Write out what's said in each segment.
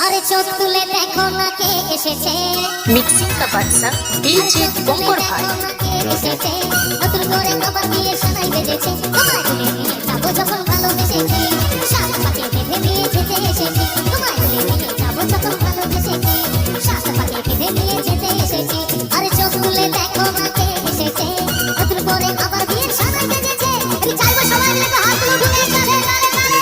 আরে চোখ তুলে দেখো না কে এসেছে, মিক্সিং का बादशाह डीजे दीपंकर भाई এসেছে নতুন করে কবার দিয়ে শোনাই বেজেছে, তোমায় তুলে নিয়ে যাবো যখন ভালোবেসেছি, সাত পাকে বেঁধে নিয়ে যেতে এসেছি, তোমায় তুলে নিয়ে যাবো যখন ভালোবেসেছি, সাত পাকে বেঁধে নিয়ে যেতে এসেছি। আরে চোখ তুলে দেখো না কে এসেছে, নতুন করে আবার বিয়ের শোনাই বেজেছে, আমি চাইবো সবাই মিলে তো হাতগুলো ঢুকে কাঁধে কাঁধে কাঁধে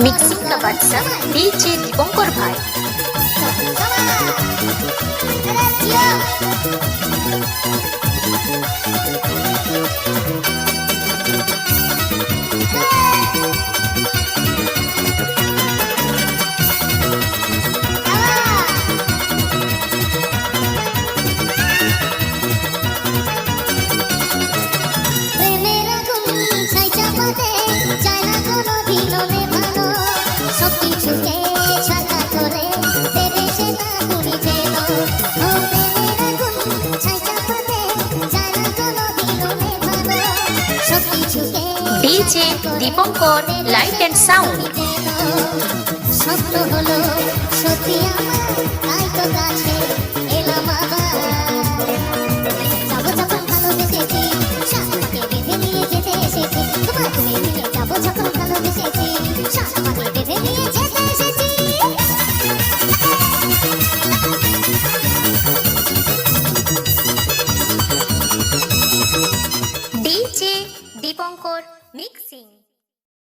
मिक्सिंग का बादशाह डीजे दीपंकर भाई DJ Dipankar light and sound স্বপ্ন হলো সত্যি আমার, তাই তো কাছে এলাম আবার, যাবো যখন ভালোবেসেছি, সাত পাকে বেঁধে নিয়ে যেতে এসেছি, তোমায় তুলে নিয়ে যাবো যখন ভালোবেসেছি, সাত পাকে বেঁধে নিয়ে যেতে এসেছি। DJ Dipankar mixing.